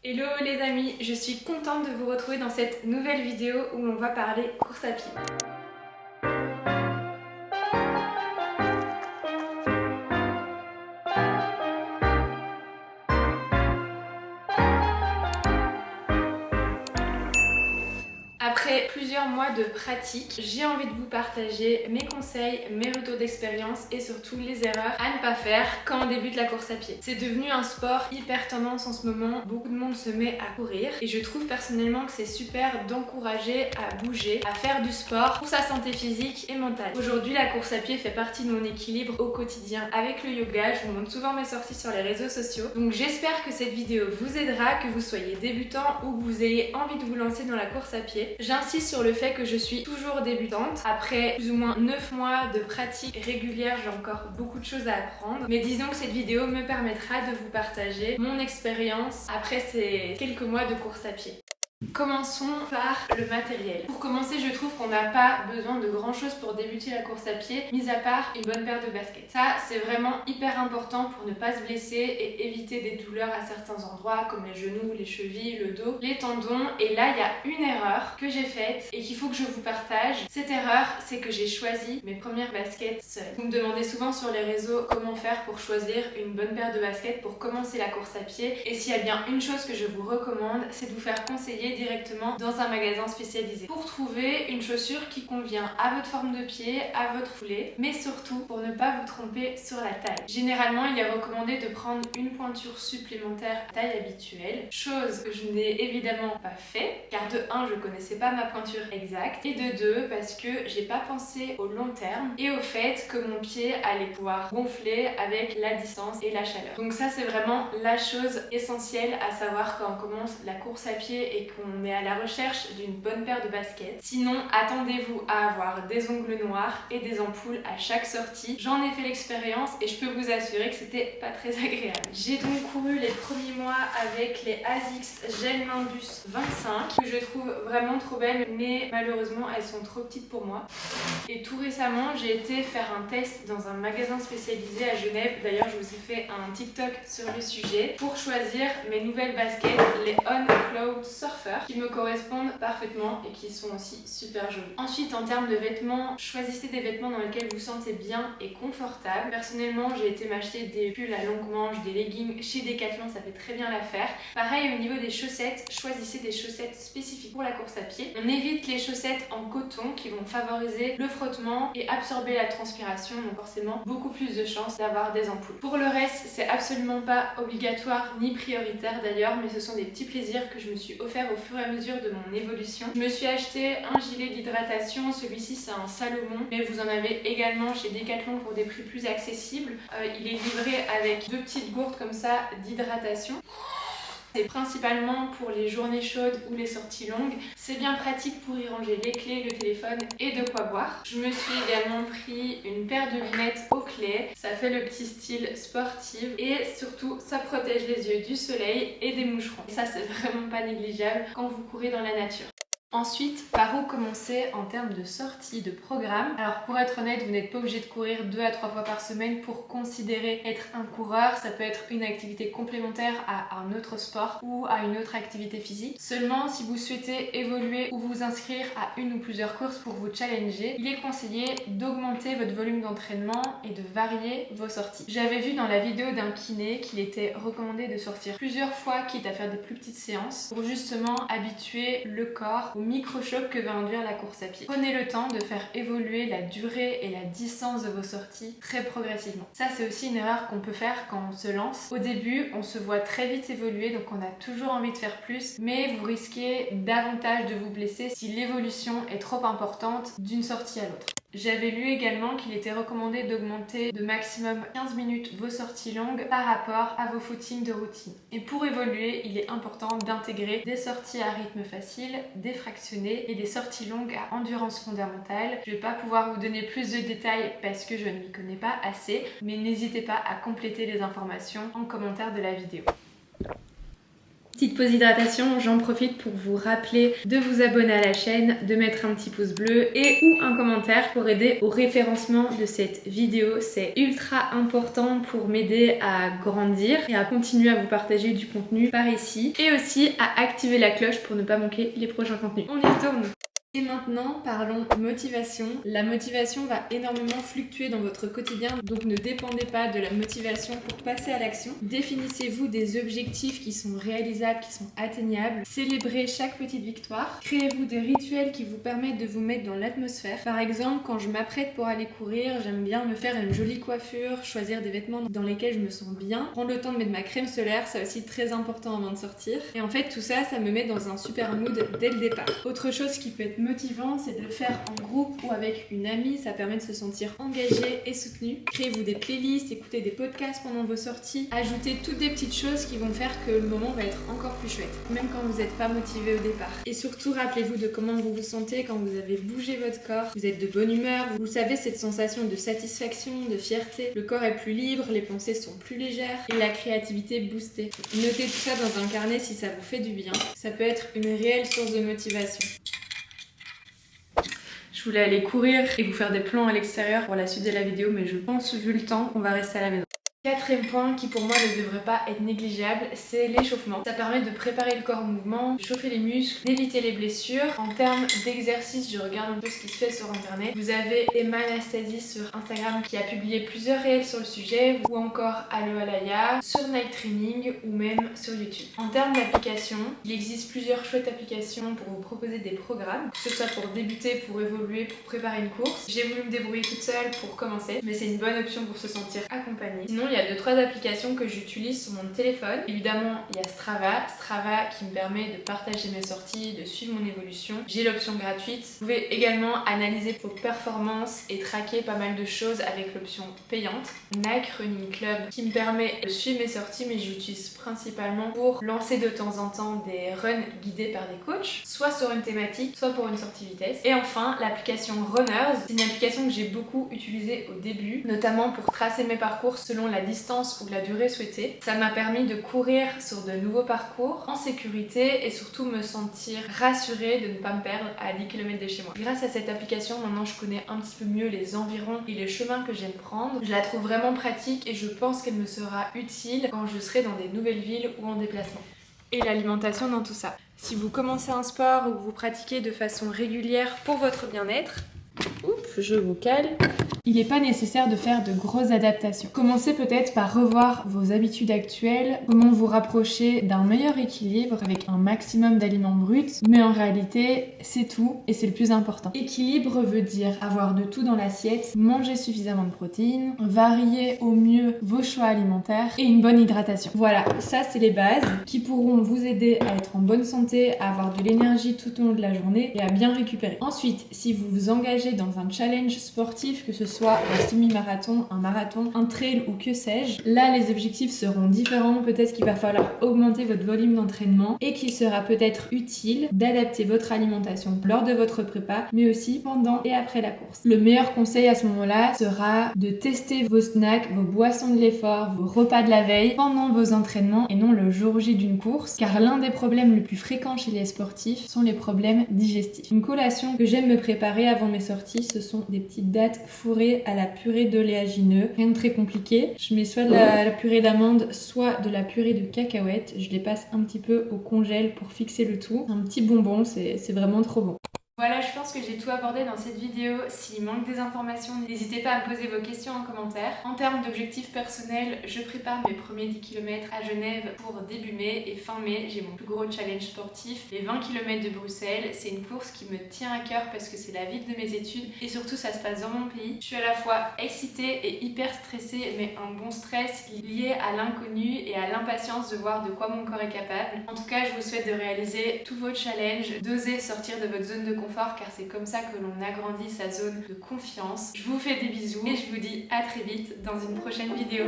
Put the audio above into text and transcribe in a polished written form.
Hello les amis, je suis contente de vous retrouver dans cette nouvelle vidéo où on va parler course à pied. Après plusieurs mois de pratique, j'ai envie de vous partager mes conseils, mes retours d'expérience et surtout les erreurs à ne pas faire quand on débute la course à pied. C'est devenu un sport hyper tendance en ce moment, beaucoup de monde se met à courir et je trouve personnellement que c'est super d'encourager à bouger, à faire du sport pour sa santé physique et mentale. Aujourd'hui, la course à pied fait partie de mon équilibre au quotidien avec le yoga, je vous montre souvent mes sorties sur les réseaux sociaux. Donc j'espère que cette vidéo vous aidera, que vous soyez débutant ou que vous ayez envie de vous lancer dans la course à pied. J'insiste sur le fait que je suis toujours débutante. Après plus ou moins 9 mois de pratique régulière, j'ai encore beaucoup de choses à apprendre. Mais disons que cette vidéo me permettra de vous partager mon expérience après ces quelques mois de course à pied. Commençons par le matériel. Pour commencer, je trouve qu'on n'a pas besoin de grand chose pour débuter la course à pied, mis à part une bonne paire de baskets. Ça, c'est vraiment hyper important pour ne pas se blesser et éviter des douleurs à certains endroits comme les genoux, les chevilles, le dos, les tendons. Et là, il y a une erreur que j'ai faite et qu'il faut que je vous partage. Cette erreur, c'est que j'ai choisi mes premières baskets seule. Vous me demandez souvent sur les réseaux comment faire pour choisir une bonne paire de baskets pour commencer la course à pied. Et s'il y a bien une chose que je vous recommande, c'est de vous faire conseiller directement dans un magasin spécialisé pour trouver une chaussure qui convient à votre forme de pied, à votre foulée, mais surtout pour ne pas vous tromper sur la taille. Généralement, il est recommandé de prendre une pointure supplémentaire à taille habituelle, chose que je n'ai évidemment pas fait, car de 1, je connaissais pas ma pointure exacte, et de 2, parce que j'ai pas pensé au long terme et au fait que mon pied allait pouvoir gonfler avec la distance et la chaleur. Donc ça, c'est vraiment la chose essentielle à savoir quand on commence la course à pied et qu'on est à la recherche d'une bonne paire de baskets. Sinon, attendez-vous à avoir des ongles noirs et des ampoules à chaque sortie. J'en ai fait l'expérience et je peux vous assurer que c'était pas très agréable. J'ai donc couru les premiers mois avec les ASICS Gel Nimbus 25 que je trouve vraiment trop belles, mais malheureusement elles sont trop petites pour moi. Et tout récemment, j'ai été faire un test dans un magasin spécialisé à Genève. D'ailleurs, je vous ai fait un TikTok sur le sujet pour choisir mes nouvelles baskets, les On Cloud Surfer, qui me correspondent parfaitement et qui sont aussi super jolies. Ensuite, en termes de vêtements, choisissez des vêtements dans lesquels vous vous sentez bien et confortable. Personnellement, j'ai été m'acheter des pulls à longue manche, des leggings chez Decathlon, ça fait très bien l'affaire. Pareil au niveau des chaussettes, choisissez des chaussettes spécifiques pour la course à pied. On évite les chaussettes en coton qui vont favoriser le frottement et absorber la transpiration, donc forcément beaucoup plus de chances d'avoir des ampoules. Pour le reste, c'est absolument pas obligatoire ni prioritaire d'ailleurs, mais ce sont des petits plaisirs que je me suis offert au fur et à mesure de mon évolution. Je me suis acheté un gilet d'hydratation, celui-ci c'est un Salomon, mais vous en avez également chez Decathlon pour des prix plus accessibles. Il est livré avec 2 petites gourdes comme ça d'hydratation. C'est principalement pour les journées chaudes ou les sorties longues. C'est bien pratique pour y ranger les clés, le téléphone et de quoi boire. Je me suis également pris une paire de lunettes au clé. Ça fait le petit style sportif et surtout ça protège les yeux du soleil et des moucherons. Et ça, c'est vraiment pas négligeable quand vous courez dans la nature. Ensuite, par où commencer en termes de sortie, de programme? Alors pour être honnête, vous n'êtes pas obligé de courir 2 à 3 fois par semaine pour considérer être un coureur. Ça peut être une activité complémentaire à un autre sport ou à une autre activité physique. Seulement, si vous souhaitez évoluer ou vous inscrire à une ou plusieurs courses pour vous challenger, il est conseillé d'augmenter votre volume d'entraînement et de varier vos sorties. J'avais vu dans la vidéo d'un kiné qu'il était recommandé de sortir plusieurs fois, quitte à faire des plus petites séances, pour justement habituer le corps micro-choc que va induire la course à pied. Prenez le temps de faire évoluer la durée et la distance de vos sorties très progressivement. Ça, c'est aussi une erreur qu'on peut faire quand on se lance. Au début, on se voit très vite évoluer, donc on a toujours envie de faire plus, mais vous risquez davantage de vous blesser si l'évolution est trop importante d'une sortie à l'autre. J'avais lu également qu'il était recommandé d'augmenter de maximum 15 minutes vos sorties longues par rapport à vos footings de routine. Et pour évoluer, il est important d'intégrer des sorties à rythme facile, des fractionnés et des sorties longues à endurance fondamentale. Je ne vais pas pouvoir vous donner plus de détails parce que je ne m'y connais pas assez, mais n'hésitez pas à compléter les informations en commentaire de la vidéo. Petite pause hydratation, j'en profite pour vous rappeler de vous abonner à la chaîne, de mettre un petit pouce bleu et ou un commentaire pour aider au référencement de cette vidéo. C'est ultra important pour m'aider à grandir et à continuer à vous partager du contenu par ici et aussi à activer la cloche pour ne pas manquer les prochains contenus. On y retourne. Et maintenant, parlons motivation. La motivation va énormément fluctuer dans votre quotidien, donc ne dépendez pas de la motivation pour passer à l'action. Définissez-vous des objectifs qui sont réalisables, qui sont atteignables. Célébrez chaque petite victoire. Créez-vous des rituels qui vous permettent de vous mettre dans l'atmosphère. Par exemple, quand je m'apprête pour aller courir, j'aime bien me faire une jolie coiffure, choisir des vêtements dans lesquels je me sens bien, prendre le temps de mettre ma crème solaire, c'est aussi très important avant de sortir. Et en fait, tout ça, ça me met dans un super mood dès le départ. Autre chose qui peut être motivant, c'est de le faire en groupe ou avec une amie, ça permet de se sentir engagé et soutenu. Créez-vous des playlists, écoutez des podcasts pendant vos sorties, ajoutez toutes des petites choses qui vont faire que le moment va être encore plus chouette, même quand vous n'êtes pas motivé au départ. Et surtout, rappelez-vous de comment vous vous sentez quand vous avez bougé votre corps, vous êtes de bonne humeur, vous savez cette sensation de satisfaction, de fierté, le corps est plus libre, les pensées sont plus légères et la créativité boostée. Notez tout ça dans un carnet si ça vous fait du bien, ça peut être une réelle source de motivation. Je voulais aller courir et vous faire des plans à l'extérieur pour la suite de la vidéo, mais je pense, vu le temps, qu'on va rester à la maison. Quatrième point qui pour moi ne devrait pas être négligeable, c'est l'échauffement. Ça permet de préparer le corps au mouvement, de chauffer les muscles, d'éviter les blessures. En termes d'exercice, je regarde un peu ce qui se fait sur internet. Vous avez Emma Anastasie sur Instagram qui a publié plusieurs réels sur le sujet, ou encore Allo Alaya sur Night Training ou même sur YouTube. En termes d'applications, il existe plusieurs chouettes applications pour vous proposer des programmes, que ce soit pour débuter, pour évoluer, pour préparer une course. J'ai voulu me débrouiller toute seule pour commencer, mais c'est une bonne option pour se sentir accompagnée. Sinon, il y a 2-3 applications que j'utilise sur mon téléphone. Évidemment, il y a Strava qui me permet de partager mes sorties, de suivre mon évolution. J'ai l'option gratuite. Vous pouvez également analyser vos performances et traquer pas mal de choses avec l'option payante. Nike Running Club qui me permet de suivre mes sorties, mais j'utilise principalement pour lancer de temps en temps des runs guidés par des coachs, soit sur une thématique, soit pour une sortie vitesse. Et enfin, l'application Runners. C'est une application que j'ai beaucoup utilisée au début, notamment pour tracer mes parcours selon la distance ou la durée souhaitée. Ça m'a permis de courir sur de nouveaux parcours en sécurité et surtout me sentir rassurée de ne pas me perdre à 10 km de chez moi. Grâce à cette application, maintenant je connais un petit peu mieux les environs et les chemins que j'aime prendre. Je la trouve vraiment pratique et je pense qu'elle me sera utile quand je serai dans des nouvelles villes ou en déplacement. Et l'alimentation dans tout ça. Si vous commencez un sport ou que vous pratiquez de façon régulière pour votre bien-être, je vous cale. Il n'est pas nécessaire de faire de grosses adaptations. Commencez peut-être par revoir vos habitudes actuelles, comment vous rapprocher d'un meilleur équilibre avec un maximum d'aliments bruts, mais en réalité, c'est tout et c'est le plus important. Équilibre veut dire avoir de tout dans l'assiette, manger suffisamment de protéines, varier au mieux vos choix alimentaires et une bonne hydratation. Voilà, ça c'est les bases qui pourront vous aider à être en bonne santé, à avoir de l'énergie tout au long de la journée et à bien récupérer. Ensuite, si vous vous engagez dans un challenge sportif, que ce soit un semi-marathon, un marathon, un trail ou que sais-je, là les objectifs seront différents. Peut-être qu'il va falloir augmenter votre volume d'entraînement et qu'il sera peut-être utile d'adapter votre alimentation lors de votre prépa, mais aussi pendant et après la course. Le meilleur conseil à ce moment-là sera de tester vos snacks, vos boissons de l'effort, vos repas de la veille pendant vos entraînements et non le jour J d'une course, car l'un des problèmes les plus fréquents chez les sportifs sont les problèmes digestifs. Une collation que j'aime me préparer avant mes sorties, ce sont des petites dattes fourrées à la purée d'oléagineux. Rien de très compliqué. Je mets soit de la purée d'amande, soit de la purée de cacahuètes. Je les passe un petit peu au congèle pour fixer le tout. Un petit bonbon, c'est vraiment trop bon. Voilà, je pense que j'ai tout abordé dans cette vidéo. S'il manque des informations, n'hésitez pas à me poser vos questions en commentaire. En termes d'objectifs personnels, je prépare mes premiers 10 km à Genève pour début mai et fin mai, j'ai mon plus gros challenge sportif, les 20 km de Bruxelles. C'est une course qui me tient à cœur parce que c'est la ville de mes études et surtout ça se passe dans mon pays. Je suis à la fois excitée et hyper stressée, mais un bon stress lié à l'inconnu et à l'impatience de voir de quoi mon corps est capable. En tout cas, je vous souhaite de réaliser tous vos challenges, d'oser sortir de votre zone de confort, car c'est comme ça que l'on agrandit sa zone de confiance. Je vous fais des bisous et je vous dis à très vite dans une prochaine vidéo.